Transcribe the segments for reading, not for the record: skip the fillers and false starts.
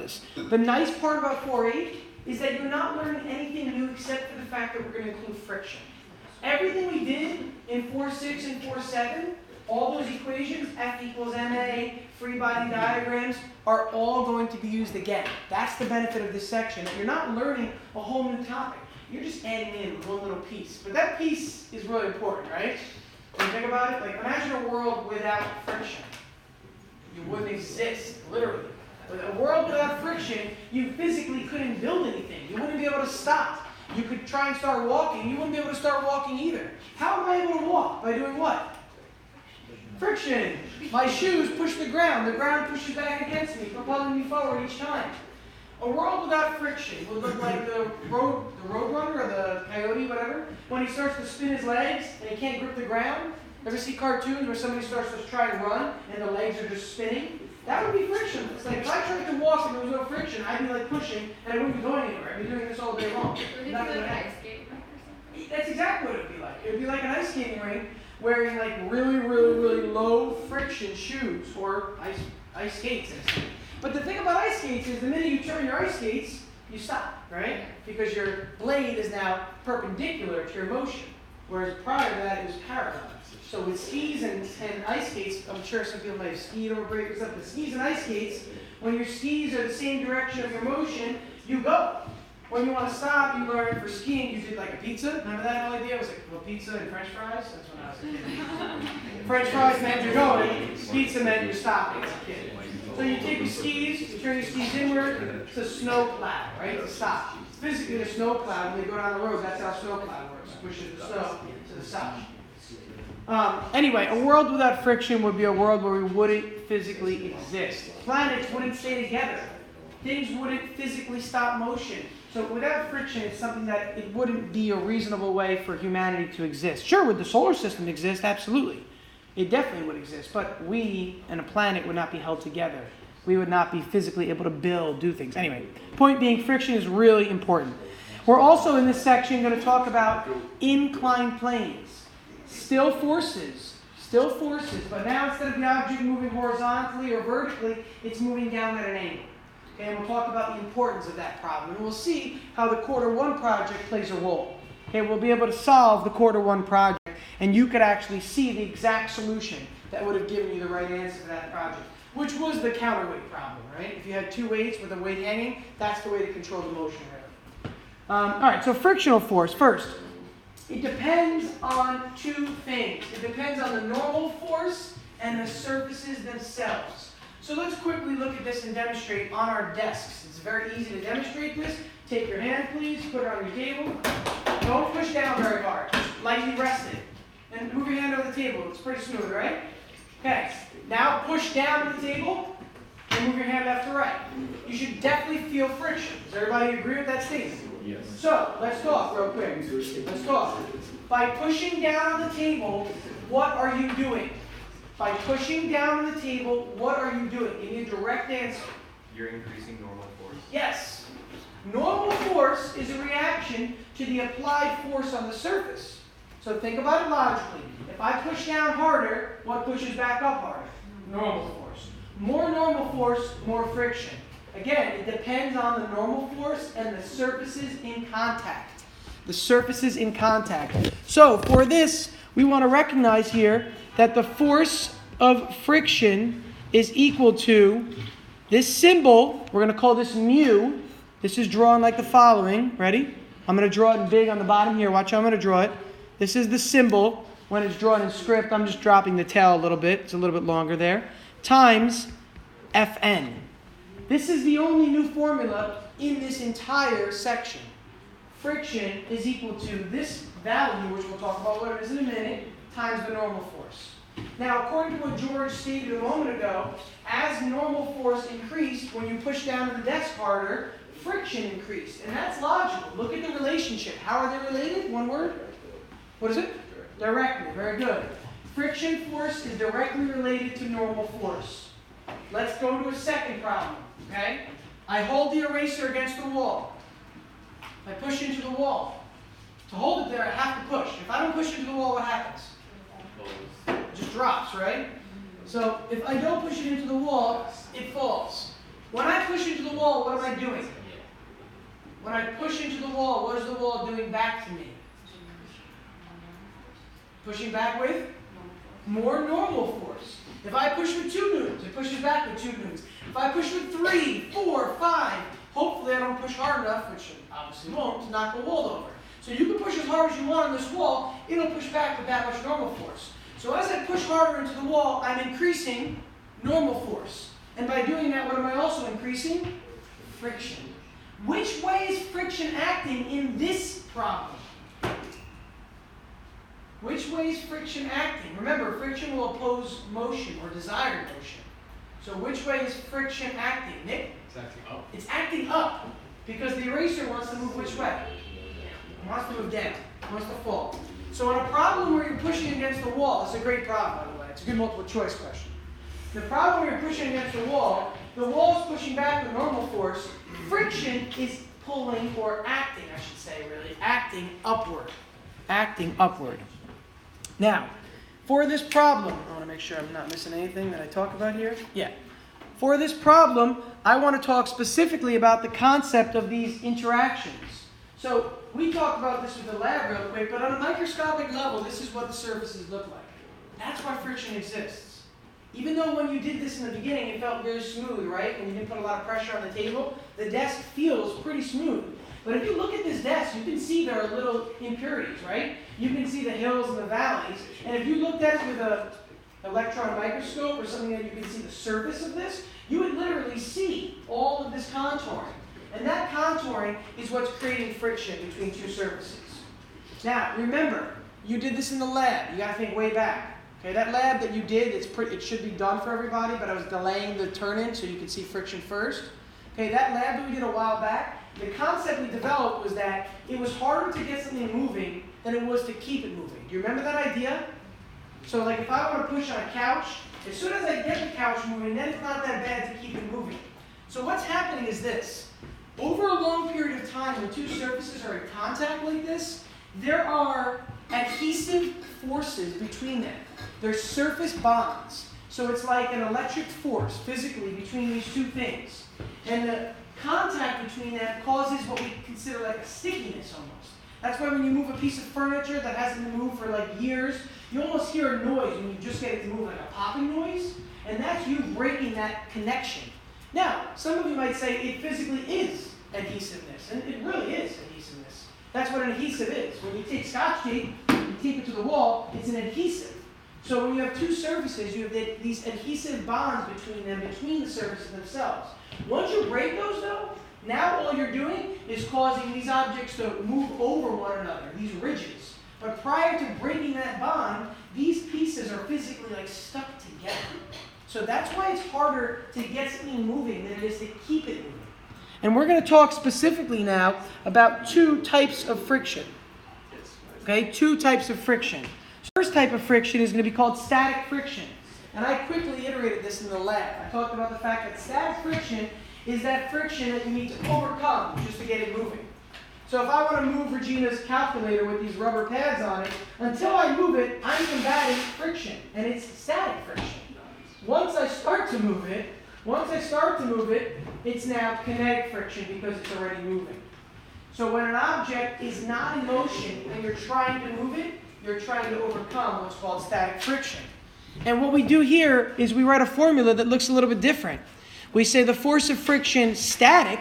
this. The nice part about 4.8 is that you're not learning anything new except for the fact that we're going to include friction. Everything we did in 4.6 and 4.7, all those equations, F equals ma, free body diagrams, are all going to be used again. That's the benefit of this section, that you're not learning a whole new topic. You're just adding in one little piece. But that piece is really important, right? When you think about it, like imagine a world without friction. You wouldn't exist, literally. With a world without friction, you physically couldn't build anything. You wouldn't be able to stop. You could try and start walking. You wouldn't be able to start walking either. How am I able to walk? By doing what? Friction. My shoes push the ground. The ground pushes back against me, propelling me forward each time. A world without friction would look like the roadrunner or the coyote, whatever, when he starts to spin his legs and he can't grip the ground. Ever see cartoons where somebody starts to try to run and the legs are just spinning? That would be friction. It's like if I tried to walk and there was no friction, I'd be like pushing and I wouldn't be going anywhere. I'd be doing this all day long. Would it be like an ice skating rink or something? That's exactly what it would be like. It would be like an ice skating rink wearing like really low friction shoes or ice skates. But the thing about ice skates is the minute you turn your ice skates, you stop, right? Because your blade is now perpendicular to your motion, whereas prior to that it was parallel. So with skis and ice skates, I'm sure some people might have skied or breakers up, but skis and ice skates, when your skis are the same direction of your motion, you go. When you want to stop, you learn for skiing, you did like a pizza. Remember that whole idea? It was like, well, pizza and French fries? That's when I was a kid. French fries meant you're going, pizza meant you're stopping as a kid. So you take your skis, you turn your skis inward, it's a snow plow, right? To stop. Physically, a snow plow, when you go down the road, that's how snow plow works. Pushes the snow to the side. Anyway, a world without friction would be a world where we wouldn't physically exist. Planets wouldn't stay together. Things wouldn't physically stop motion. So without friction, it's something that it wouldn't be a reasonable way for humanity to exist. Sure, would the solar system exist? Absolutely. It definitely would exist. But we and a planet would not be held together. We would not be physically able to build, do things. Anyway, point being, friction is really important. We're also in this section going to talk about inclined planes. Still forces, but now instead of the object moving horizontally or vertically, it's moving down at an angle. Okay, and we'll talk about the importance of that problem. And we'll see how the quarter one project plays a role. Okay, we'll be able to solve the quarter one project, and you could actually see the exact solution that would have given you the right answer to that project, which was the counterweight problem, right? If you had two weights with a weight hanging, that's the way to control the motion, really. All right, so frictional force. First, it depends on two things. It depends on the normal force and the surfaces themselves. So let's quickly look at this and demonstrate on our desks. It's very easy to demonstrate this. Take your hand, please. Put it on your table. Don't push down very hard. Just lightly rest it. And move your hand over the table. It's pretty smooth, right? Okay. Now push down to the table and move your hand left to right. You should definitely feel friction. Does everybody agree with that statement? Yes. So, let's talk real quick. Let's talk. By pushing down on the table, what are you doing? By pushing down on the table, what are you doing? Give me a direct answer. You're increasing normal force. Yes. Normal force is a reaction to the applied force on the surface. So think about it logically. If I push down harder, what pushes back up harder? Normal force. More normal force, more friction. Again, it depends on the normal force and the surfaces in contact. The surfaces in contact. So for this, we want to recognize here that the force of friction is equal to this symbol. We're going to call this mu. This is drawn like the following. Ready? I'm going to draw it in big on the bottom here. Watch how I'm going to draw it. This is the symbol. When it's drawn in script, I'm just dropping the tail a little bit. It's a little bit longer there. Times Fn. This is the only new formula in this entire section. Friction is equal to this value, which we'll talk about what it is in a minute, times the normal force. Now, according to what George stated a moment ago, as normal force increased, when you push down to the desk harder, friction increased. And that's logical. Look at the relationship. How are they related? One word? What is it? Directly. Very good. Friction force is directly related to normal force. Let's go to a second problem. Okay? I hold the eraser against the wall. I push into the wall. To hold it there, I have to push. If I don't push into the wall, what happens? It just drops, right? So if I don't push it into the wall, it falls. When I push into the wall, what am I doing? When I push into the wall, what is the wall doing back to me? Pushing back with more normal force. If I push with 2 newtons, it pushes back with 2 newtons. If I push with 3, 4, 5, hopefully I don't push hard enough, which I obviously won't, to knock the wall over. So you can push as hard as you want on this wall, it'll push back with that much normal force. So as I push harder into the wall, I'm increasing normal force. And by doing that, what am I also increasing? Friction. Which way is friction acting in this problem? Which way is friction acting? Remember, friction will oppose motion or desired motion. So which way is friction acting? Nick? It's acting up. It's acting up because the eraser wants to move which way? It wants to move down. It wants to fall. So in a problem where you're pushing against the wall, it's a great problem, by the way. It's a good multiple choice question. The problem where you're pushing against the wall is pushing back with normal force. Friction is pulling, or acting, I should say, really, acting upward. Acting upward. Now, for this problem, I want to make sure I'm not missing anything that I talk about here. Yeah. For this problem, I want to talk specifically about the concept of these interactions. So, we talked about this with the lab real quick, but on a microscopic level, this is what the surfaces look like. That's why friction exists. Even though when you did this in the beginning, it felt very smooth, right? When you didn't put a lot of pressure on the table, the desk feels pretty smooth. But if you look at this desk, you can see there are little impurities, right? You can see the hills and the valleys. And if you looked at it with an electron microscope or something that you can see the surface of this, you would literally see all of this contouring. And that contouring is what's creating friction between two surfaces. Now, remember, you did this in the lab. You got to think way back. Okay, that lab that you did, it should be done for everybody, but I was delaying the turn-in so you could see friction first. Okay, that lab that we did a while back, the concept we developed was that it was harder to get something moving than it was to keep it moving. Do you remember that idea? So like if I want to push on a couch, as soon as I get the couch moving, then it's not that bad to keep it moving. So what's happening is this. Over a long period of time, when two surfaces are in contact like this, there are adhesive forces between them. There's surface bonds. So it's like an electric force physically between these two things. And the contact between them causes what we consider like a stickiness almost. That's why when you move a piece of furniture that hasn't been moved for like years, you almost hear a noise when you just get it to move, like a popping noise. And that's you breaking that connection. Now, some of you might say it physically is adhesiveness, and it really is adhesiveness. That's what an adhesive is. When you take Scotch tape, you tape it to the wall, it's an adhesive. So when you have two surfaces, you have these adhesive bonds between them, between the surfaces themselves. Once you break those though, now all you're doing is causing these objects to move over one another, these ridges. But prior to breaking that bond, these pieces are physically like stuck together. So that's why it's harder to get something moving than it is to keep it moving. And we're going to talk specifically now about two types of friction. Okay, two types of friction. First type of friction is going to be called static friction. And I quickly iterated this in the lab. I talked about the fact that static friction is that friction that you need to overcome just to get it moving. So if I want to move Regina's calculator with these rubber pads on it, until I move it, I'm combating friction. And it's static friction. Once I start to move it, it's now kinetic friction because it's already moving. So when an object is not in motion and you're trying to move it, you're trying to overcome what's called static friction. And what we do here is we write a formula that looks a little bit different. We say the force of friction static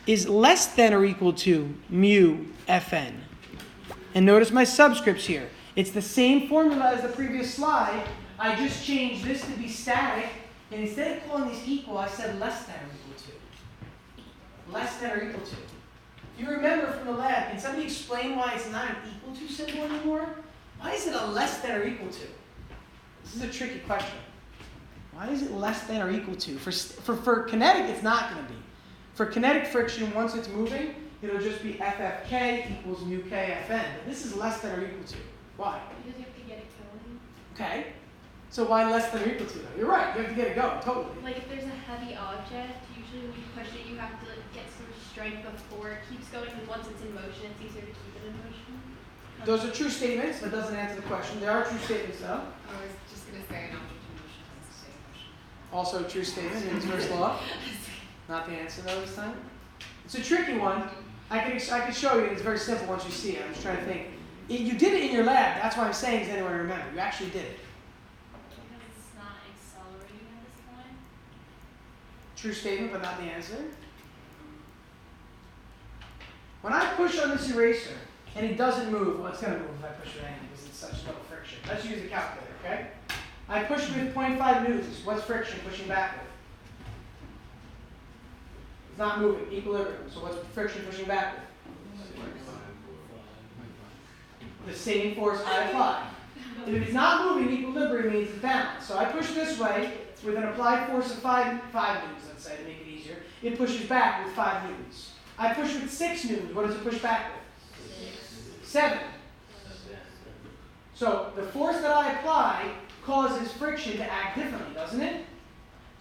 is less than or equal to mu Fn. And notice my subscripts here. It's the same formula as the previous slide. I just changed this to be static, and instead of calling these equal, I said less than or equal to. Less than or equal to. If you remember from the lab, can somebody explain why it's not an equal to symbol anymore? Why is it a less than or equal to? This is a tricky question. Why is it less than or equal to? For kinetic, it's not going to be. For kinetic friction, once it's moving, it'll just be FFK equals mu K Fn. But this is less than or equal to. Why? Because you have to get it going. Okay. So why less than or equal to though? You're right, you have to get it going, totally. Like if there's a heavy object, usually when you push it, you have to get some strength before it keeps going, because once it's in motion, it's easier to keep it in motion. Those are true statements, but doesn't answer the question. There are true statements though. I was just going to say an object in motion has to stay in motion. Also a true statement, Newton's first law. Not the answer though this time. It's a tricky one. I can show you. It's very simple once you see it. I'm just trying to think. You did it in your lab. That's why I'm saying, does anyone remember? You actually did it. Because it's not accelerating at this point. True statement, but not the answer. When I push on this eraser and it doesn't move, well, it's going to move if I push it anyway because it's such low friction. Let's use a calculator, okay? I push with 0.5 newtons. What's friction pushing back with? It's not moving, equilibrium. So what's friction pushing back with? The same force I apply. If it's not moving, equilibrium means it's balanced. So I push this way with an applied force of 5 newtons, let's say, to make it easier. It pushes back with 5 newtons. I push with 6 newtons. What does it push back with? 7. So the force that I apply causes friction to act differently, doesn't it?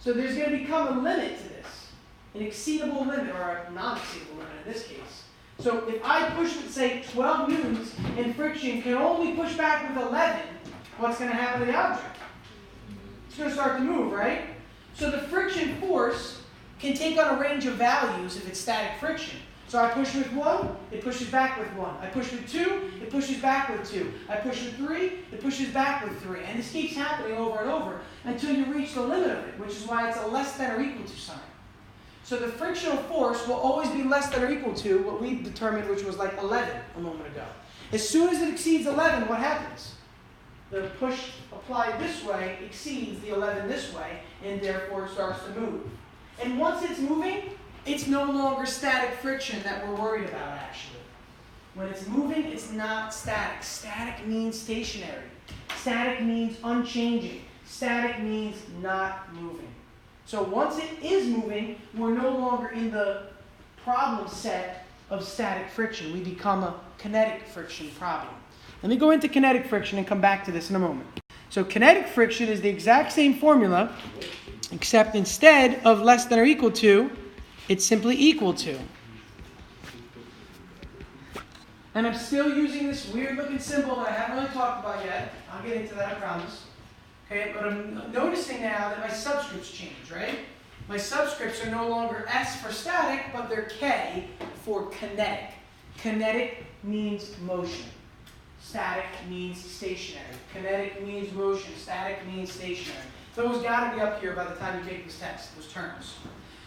So there's going to become a limit to this, an exceedable limit, or a non-exceedable limit in this case. So if I push with, say, 12 newtons and friction can only push back with 11, what's going to happen to the object? It's going to start to move, right? So the friction force can take on a range of values if it's static friction. So I push with 1, it pushes back with 1. I push with 2, it pushes back with 2. I push with 3, it pushes back with 3. And this keeps happening over and over until you reach the limit of it, which is why it's a less than or equal to sign. So the frictional force will always be less than or equal to what we determined, which was like 11 a moment ago. As soon as it exceeds 11, what happens? The push applied this way exceeds the 11 this way, and therefore it starts to move. And once it's moving, it's no longer static friction that we're worried about, actually. When it's moving, it's not static. Static means stationary. Static means unchanging. Static means not moving. So once it is moving, we're no longer in the problem set of static friction. We become a kinetic friction problem. Let me go into kinetic friction and come back to this in a moment. So kinetic friction is the exact same formula, except instead of less than or equal to, it's simply equal to. And I'm still using this weird looking symbol that I haven't really talked about yet. I'll get into that, I promise. Okay, but I'm noticing now that my subscripts change, right? My subscripts are no longer S for static, but they're K for kinetic. Kinetic means motion. Static means stationary. Kinetic means motion. Static means stationary. Those got to be up here by the time you take this test, those terms.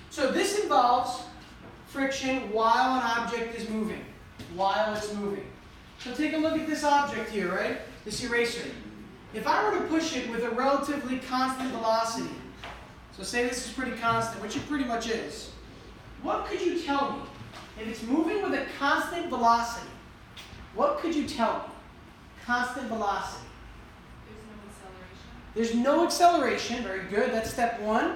So this involves friction while an object is moving. While it's moving. So take a look at this object here, right? This eraser. If I were to push it with a relatively constant velocity, so say this is pretty constant, which it pretty much is, what could you tell me? If it's moving with a constant velocity, what could you tell me? Constant velocity. There's no acceleration. Very good. That's step 1.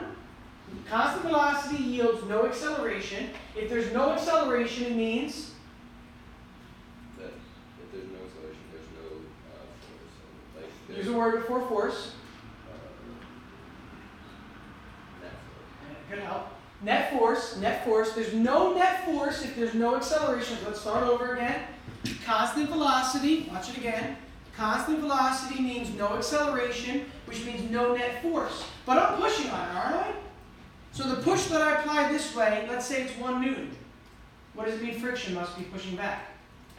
Constant velocity yields no acceleration. If there's no acceleration, it means that if there's no acceleration, there's no force. Like use a word before force. net force. Good help. Net force. Net force. There's no net force if there's no acceleration. Let's start over again. Constant velocity. Watch it again. Constant velocity means no acceleration, which means no net force. But I'm pushing on it, aren't I? So the push that I apply this way, let's say it's 1 newton. What does it mean friction must be pushing back?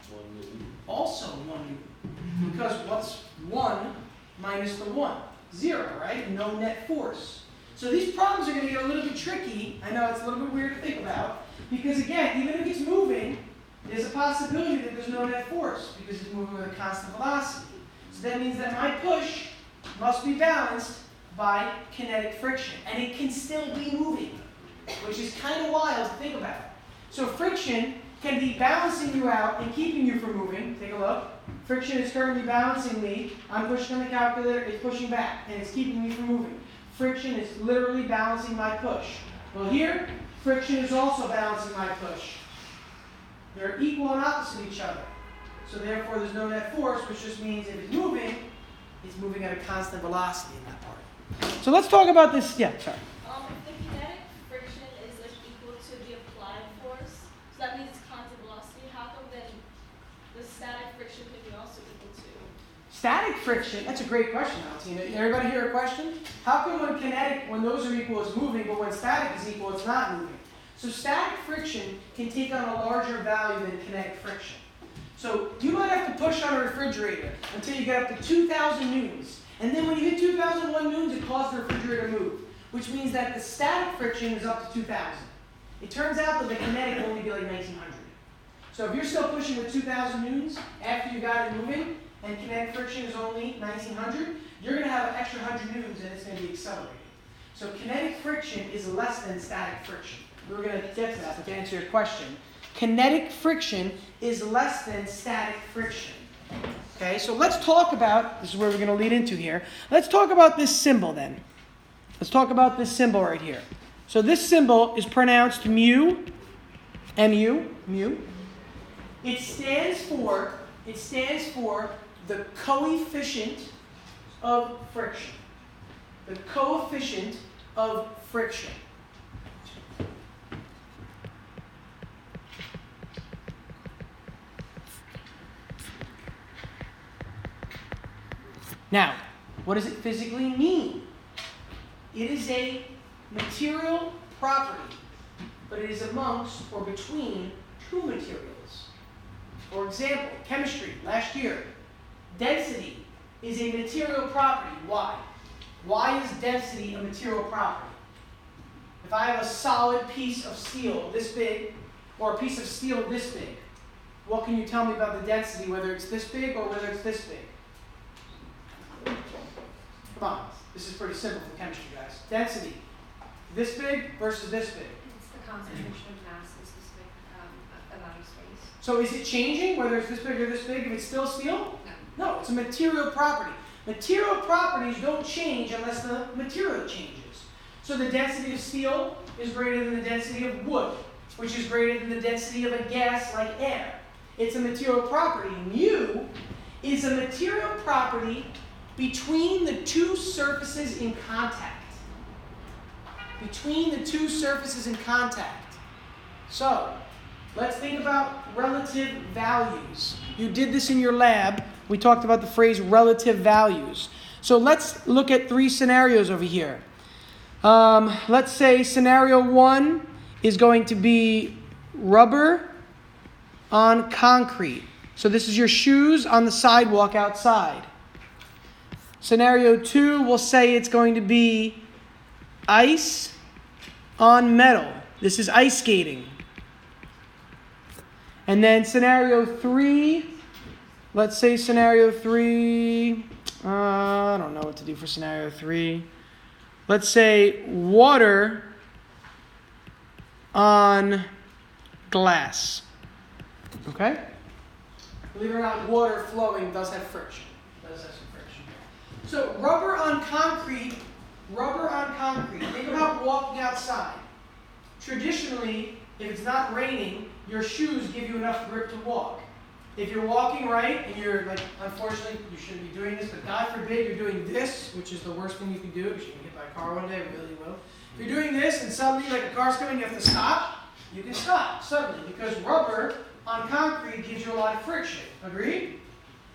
1 newton. Also 1 newton. Because what's 1 minus the 1? 0, right? No net force. So these problems are going to get a little bit tricky. I know it's a little bit weird to think about. Because again, even if it's moving, there's a possibility that there's no net force because it's moving with a constant velocity. So that means that my push must be balanced by kinetic friction. And it can still be moving, which is kind of wild to think about. So friction can be balancing you out and keeping you from moving. Take a look. Friction is currently balancing me. I'm pushing on the calculator. It's pushing back, and it's keeping me from moving. Friction is literally balancing my push. Well, here, friction is also balancing my push. They're equal and opposite each other. So therefore, there's no net force, which just means if it's moving at a constant velocity in that part. So let's talk about this. Yeah, sorry. If the kinetic friction is like equal to the applied force, so that means it's constant velocity, how come then the static friction could be also equal to? Static friction, that's a great question, Altina. Everybody hear a question? How come when kinetic, when those are equal, it's moving, but when static is equal, it's not moving? So static friction can take on a larger value than kinetic friction. So you might have to push on a refrigerator until you get up to 2,000 newtons. And then when you hit 2,001 newtons, it causes the refrigerator to move, which means that the static friction is up to 2,000. It turns out that the kinetic will only be like 1,900. So if you're still pushing with 2,000 newtons after you got it moving, and kinetic friction is only 1,900, you're going to have an extra 100 newtons and it's going to be accelerated. So kinetic friction is less than static friction. We're going to get to that, but to answer your question, kinetic friction is less than static friction. Okay, so let's talk about, this is where we're going to lead into here. Let's talk about this symbol then. Let's talk about this symbol right here. So this symbol is pronounced mu, mu, mu. It stands for the coefficient of friction. The coefficient of friction. Now, what does it physically mean? It is a material property, but it is amongst or between two materials. For example, chemistry, last year, density is a material property. Why? Why is density a material property? If I have a solid piece of steel this big, or a piece of steel this big, what can you tell me about the density, whether it's this big or whether it's this big? Come on, this is pretty simple for chemistry, guys. Density, this big versus this big. It's the concentration of mass in specific amount of space. So is it changing, whether it's this big or this big, if it's still steel? No, it's a material property. Material properties don't change unless the material changes. So the density of steel is greater than the density of wood, which is greater than the density of a gas like air. It's a material property. Mu is a material property between the two surfaces in contact. Between the two surfaces in contact. So, let's think about relative values. You did this in your lab. We talked about the phrase relative values. So let's look at three scenarios over here. Let's say scenario 1 is going to be rubber on concrete. So this is your shoes on the sidewalk outside. Scenario 2, we'll say it's going to be ice on metal. This is ice skating. And then scenario 3, let's say scenario 3, I don't know what to do for scenario 3. Let's say water on glass. Okay? Believe it or not, water flowing does have friction. So rubber on concrete. Think about walking outside. Traditionally, if it's not raining, your shoes give you enough grip to walk. If you're walking right, and you're like, unfortunately, you shouldn't be doing this, but God forbid you're doing this, which is the worst thing you can do. If you get hit by a car one day, it really will. If you're doing this, and suddenly, like a car's coming, you have to stop, you can stop suddenly, because rubber on concrete gives you a lot of friction. Agreed?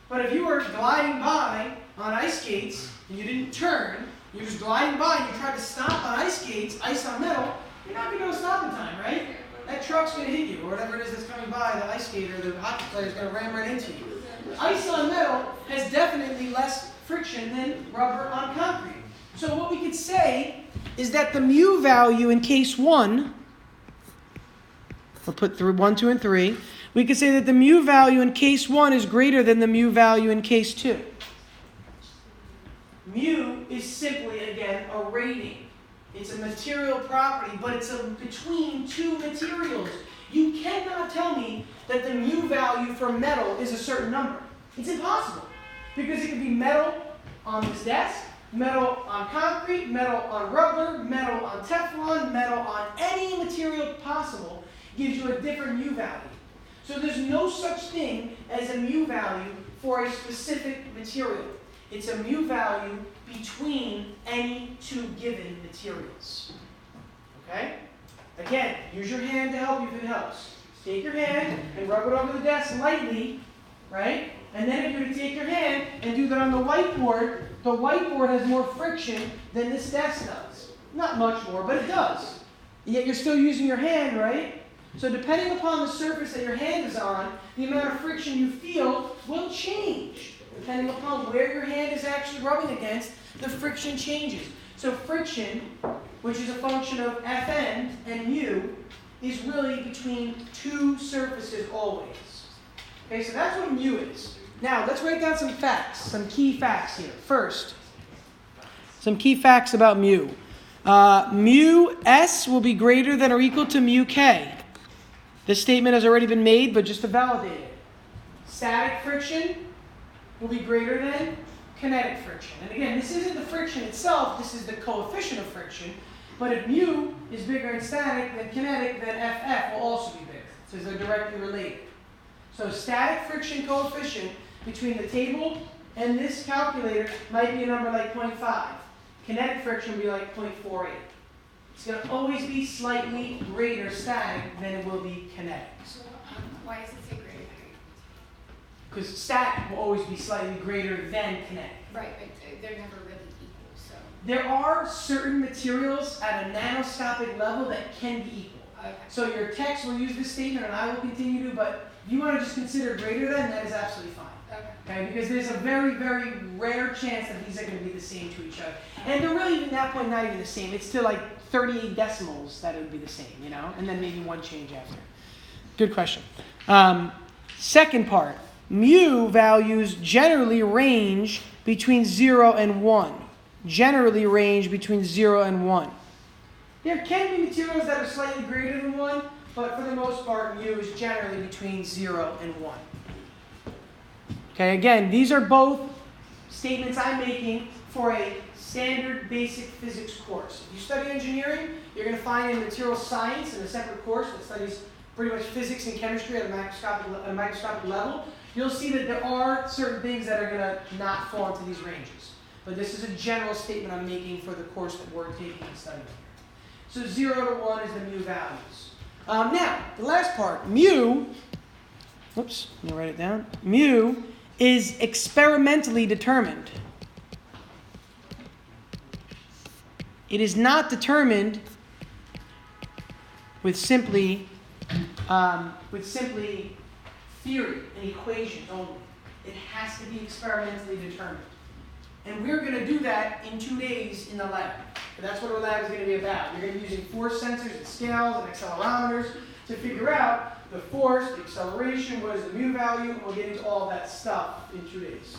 But if you were gliding by on ice skates, and you didn't turn, you're just gliding by, and you tried to stop on ice skates, ice on metal, you're not going to be able to stop in time, right? That truck's going to hit you, or whatever it is that's coming by, the ice skater, the hockey player is going to ram right into you. Ice on metal has definitely less friction than rubber on concrete. So what we could say is that the mu value in case 1, we'll put through 1, 2, and 3, we could say that the mu value in case 1 is greater than the mu value in case 2. Mu is simply, again, a rating. It's a material property, but it's between two materials. You cannot tell me that the mu value for metal is a certain number. It's impossible. Because it could be metal on this desk, metal on concrete, metal on rubber, metal on Teflon, metal on any material possible gives you a different mu value. So there's no such thing as a mu value for a specific material. It's a mu value between any two given materials. Okay? Again, use your hand to help you if it helps. Take your hand and rub it over the desk lightly, right? And then if you were to take your hand and do that on the whiteboard has more friction than this desk does. Not much more, but it does. Yet you're still using your hand, right? So depending upon the surface that your hand is on, the amount of friction you feel will change. Depending upon where your hand is actually rubbing against, the friction changes. So friction, which is a function of Fn and mu, is really between two surfaces always. Okay, so that's what mu is. Now, let's write down some facts, some key facts here. First, some key facts about mu. Mu s will be greater than or equal to mu k. This statement has already been made, but just to validate it. Static friction will be greater than kinetic friction. And again, this isn't the friction itself, this is the coefficient of friction. But if mu is bigger in static than kinetic, then Ff will also be bigger. So they're directly related. So static friction coefficient between the table and this calculator might be a number like 0.5. Kinetic friction will be like 0.48. It's going to always be slightly greater static than it will be kinetic. So, why is it so greater? Because static will always be slightly greater than kinetic. Right, but they're never really equal, so. There are certain materials at a nanoscopic level that can be equal. Okay. So your text will use this statement, and I will continue to, but if you want to just consider greater than, that is absolutely fine. Okay, because there's a very, very rare chance that these are going to be the same to each other. And they're really, at that point, not even the same. It's still like 38 decimals that it would be the same, you know? And then maybe one change after. Good question. Second part, mu values generally range between 0 and 1. Generally range between 0 and 1. There can be materials that are slightly greater than 1, but for the most part, mu is generally between 0 and 1. Okay, again, these are both statements I'm making for a standard basic physics course. If you study engineering, you're going to find in material science in a separate course that studies pretty much physics and chemistry at a microscopic level. You'll see that there are certain things that are going to not fall into these ranges. But this is a general statement I'm making for the course that we're taking and studying here. So 0 to 1 is the mu values. Now, the last part, mu, oops, let me write it down. Mu is experimentally determined. It is not determined with simply theory and equations only. It has to be experimentally determined. And we're going to do that in 2 days in the lab. And that's what our lab is going to be about. You're going to be using force sensors and scales and accelerometers to figure out the force, the acceleration, what is the mu value, and we'll get into all that stuff in 2 days.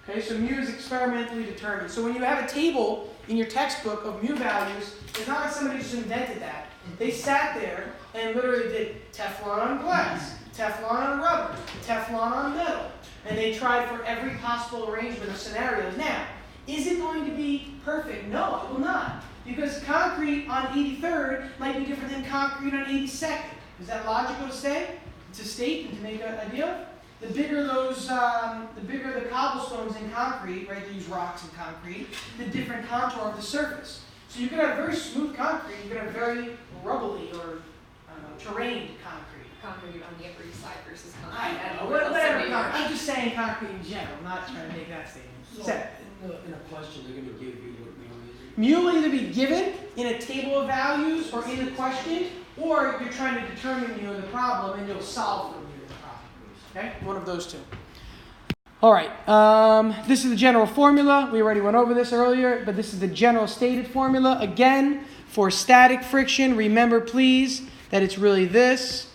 Okay, so mu is experimentally determined. So when you have a table in your textbook of mu values, it's not like somebody just invented that. They sat there and literally did Teflon on glass, Teflon on rubber, Teflon on metal. And they tried for every possible arrangement of scenarios. Now, is it going to be perfect? No, it will not. Because concrete on 83rd might be different than concrete on 82nd. Is that logical to state and to make an idea? The bigger the cobblestones in concrete, right? They use rocks in concrete. The different contour of the surface. So you could have very smooth concrete. You could have very rubbly or terrained concrete. Concrete on the Upper East Side versus concrete. I don't know. Whatever. I'm just saying concrete in general. I'm not trying to make that statement. So, in a question, they're going to give you what mu is. Mu will either be given in a table of values or in a question, or you're trying to determine mu in the problem and you'll solve for mu in the problem. Okay? One of those two. All right. This is the general formula. We already went over this earlier, but this is the general stated formula. Again, for static friction, remember please that it's really this.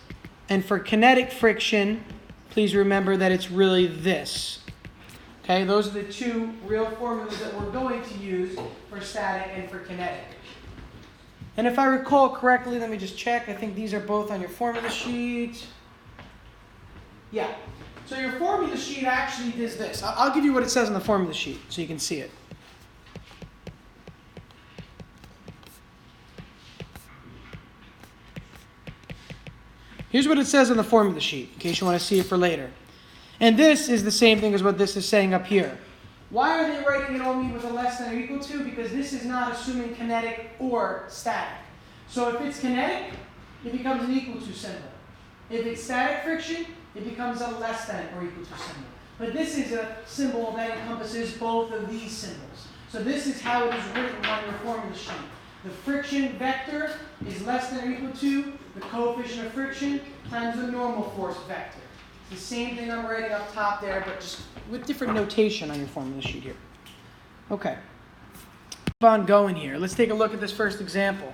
And for kinetic friction, please remember that it's really this. Okay, those are the two real formulas that we're going to use for static and for kinetic. And if I recall correctly, let me just check. I think these are both on your formula sheet. Yeah. So your formula sheet actually does this. I'll give you what it says on the formula sheet so you can see it. Here's what it says on the formula sheet, in case you want to see it for later. And this is the same thing as what this is saying up here. Why are they writing it only with a less than or equal to? Because this is not assuming kinetic or static. So if it's kinetic, it becomes an equal to symbol. If it's static friction, it becomes a less than or equal to symbol. But this is a symbol that encompasses both of these symbols. So this is how it is written on your formula sheet. The friction vector is less than or equal to the coefficient of friction times the normal force vector. It's the same thing I'm writing up top there, but just with different notation on your formula sheet here. Okay. Keep on going here. Let's take a look at this first example.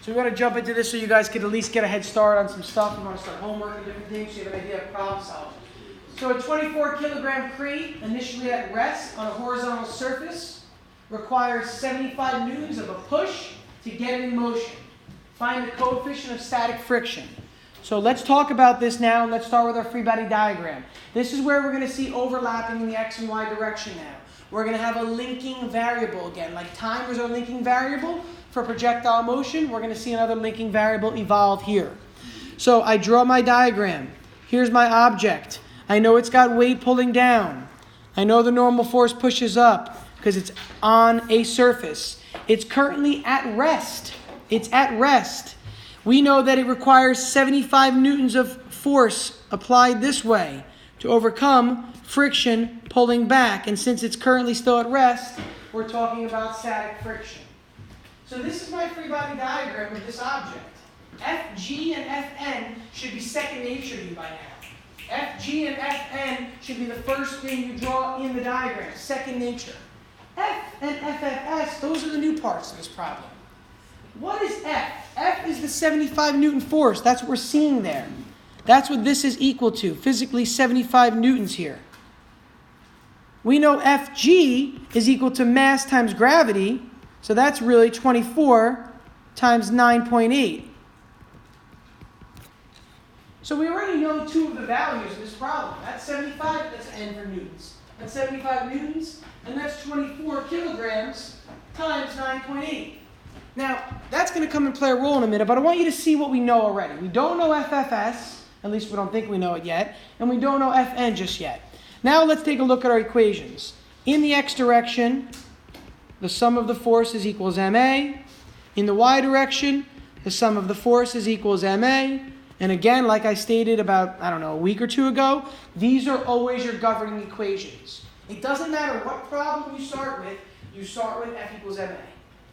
So we want to jump into this so you guys could at least get a head start on some stuff. We want to start homework and different things so you have an idea of problem solving. So a 24 kilogram crate, initially at rest on a horizontal surface, requires 75 newtons of a push to get it in motion. Find the coefficient of static friction. So let's talk about this now, and let's start with our free body diagram. This is where we're going to see overlapping in the x and y direction now. We're going to have a linking variable again. Like time was our linking variable for projectile motion, we're going to see another linking variable evolve here. So I draw my diagram. Here's my object. I know it's got weight pulling down. I know the normal force pushes up because it's on a surface. It's currently at rest. It's at rest. We know that it requires 75 newtons of force applied this way to overcome friction pulling back. And since it's currently still at rest, we're talking about static friction. So this is my free body diagram of this object. Fg and Fn should be second nature to you by now. Fg and Fn should be the first thing you draw in the diagram, second nature. F and FFS, those are the new parts of this problem. What is F? F is the 75 Newton force. That's what we're seeing there. That's what this is equal to, physically 75 newtons here. We know Fg is equal to mass times gravity, so that's really 24 times 9.8. So we already know two of the values of this problem. That's 75, that's N for newtons. That's 75 newtons, and that's 24 kilograms times 9.8. Now, that's going to come and play a role in a minute, but I want you to see what we know already. We don't know FFS, at least we don't think we know it yet, and we don't know Fn just yet. Now let's take a look at our equations. In the x direction, the sum of the forces equals ma. In the y direction, the sum of the forces equals ma. And again, like I stated about, a week or two ago, these are always your governing equations. It doesn't matter what problem you start with F equals ma.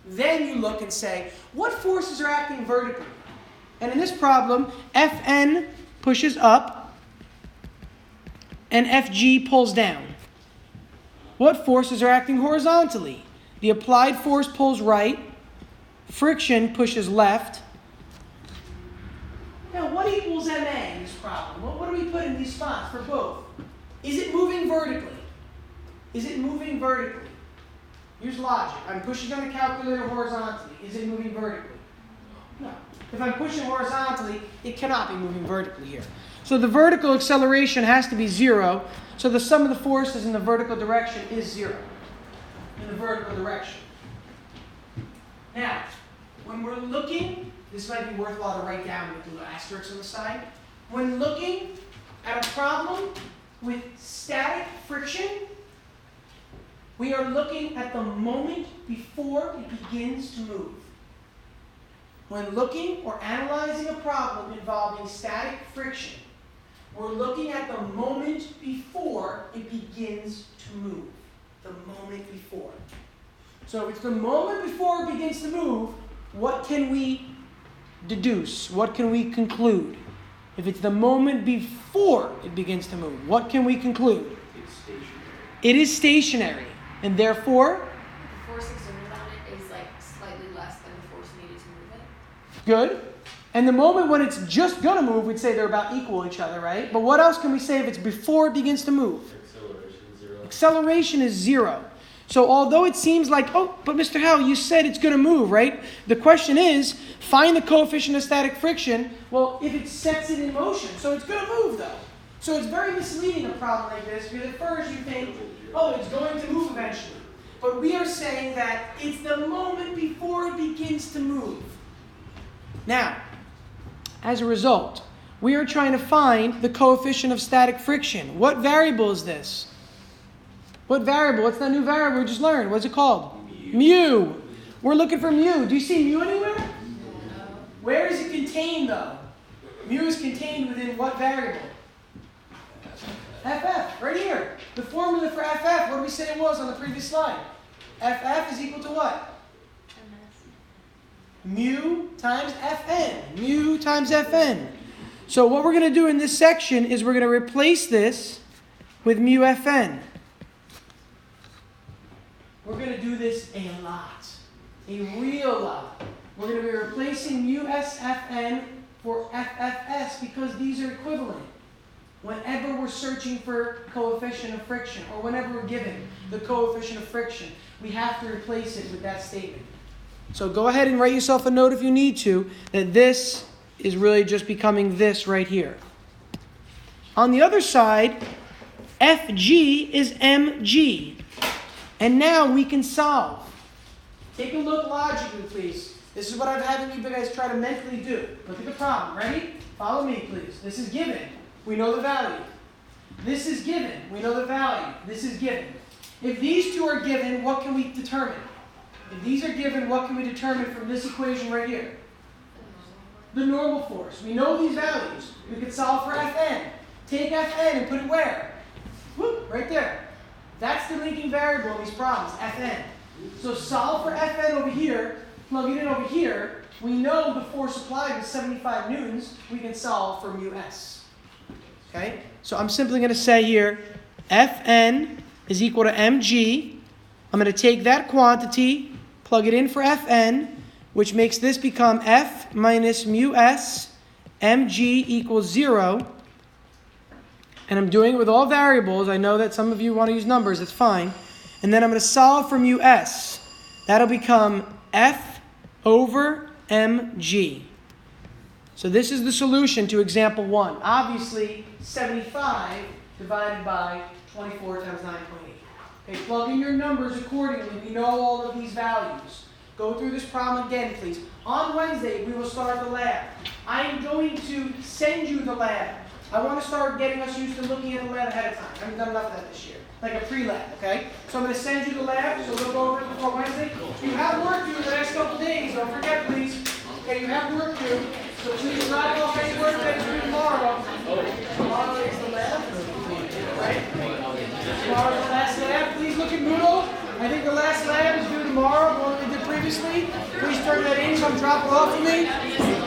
Then you look and say, what forces are acting vertically? And in this problem, Fn pushes up and Fg pulls down. What forces are acting horizontally? The applied force pulls right, friction pushes left. Now, what equals ma in this problem? What do we put in these spots for both? Is it moving vertically? Is it moving vertically? Here's logic. I'm pushing on the calculator horizontally. Is it moving vertically? No. If I'm pushing horizontally, it cannot be moving vertically here. So the vertical acceleration has to be 0. So the sum of the forces in the vertical direction is 0. In the vertical direction. Now, when we're looking, this might be worthwhile to write down with the little asterisks on the side. When looking at a problem with static friction, we are looking at the moment before it begins to move. When looking or analyzing a problem involving static friction, we're looking at the moment before it begins to move. The moment before. So if it's the moment before it begins to move, what can we deduce? What can we conclude? If it's the moment before it begins to move, what can we conclude? It's stationary. It is stationary, and therefore, The force exerted on it is slightly less than the force needed to move it. good. And the moment when it's just going to move, we'd say they're about equal each other, right? But what else can we say if it's before it begins to move? Acceleration 0. Acceleration is 0. So although it seems like, but Mr. Howell, you said it's going to move, right? The question is, find the coefficient of static friction. Well, if it sets it in motion, so it's going to move, though. So it's very misleading, a problem like this, because at first you think, it's going to move eventually. But we are saying that it's the moment before it begins to move. Now, as a result, we are trying to find the coefficient of static friction. What variable is this? What variable? What's that new variable we just learned? What's it called? Mu. We're looking for mu. Do you see mu anywhere? No. Where is it contained, though? Mu is contained within what variable? FF, right here. The formula for FF, what did we say it was on the previous slide? FF is equal to what? Mu times Fn. Mu times Fn. So what we're going to do in this section is we're going to replace this with mu Fn. We're going to do this a lot. A real lot. We're going to be replacing mu Sfn for FFS because these are equivalent. Whenever we're searching for coefficient of friction, or whenever we're given the coefficient of friction, we have to replace it with that statement. So go ahead and write yourself a note if you need to, that this is really just becoming this right here. On the other side, Fg is mg. And now we can solve. Take a look logically, please. This is what I'm having you guys try to mentally do. Look at the problem. Ready? Follow me, please. This is given. We know the value. This is given. We know the value. This is given. If these two are given, what can we determine? If these are given, what can we determine from this equation right here? The normal force. We know these values. We can solve for Fn. Take Fn and put it where? Whoop, right there. That's the linking variable in these problems, Fn. So solve for Fn over here, plug it in over here. We know the force applied is 75 newtons. We can solve for mu s. Okay? So I'm simply going to say here, Fn is equal to mg. I'm going to take that quantity, plug it in for Fn, which makes this become F minus mu s, mg equals 0. And I'm doing it with all variables. I know that some of you want to use numbers. That's fine. And then I'm going to solve for mu s. That'll become F over mg. So this is the solution to example 1. Obviously, 75 divided by 24 times 9.8. Okay, plug in your numbers accordingly. We know all of these values. Go through this problem again, please. On Wednesday, we will start the lab. I am going to send you the lab. I want to start getting us used to looking at the lab ahead of time. I haven't done enough of that this year. Like a pre-lab, okay? So I'm going to send you the lab, so look over it before Wednesday. You have work to do the next couple days. Don't forget, please. Okay, you have work to do. So please drop off any work that you do tomorrow. Tomorrow is the lab, right? Tomorrow is the last lab. Please look at Moodle. I think the last lab is due tomorrow, the one we did previously. Please turn that in, come drop it off for me.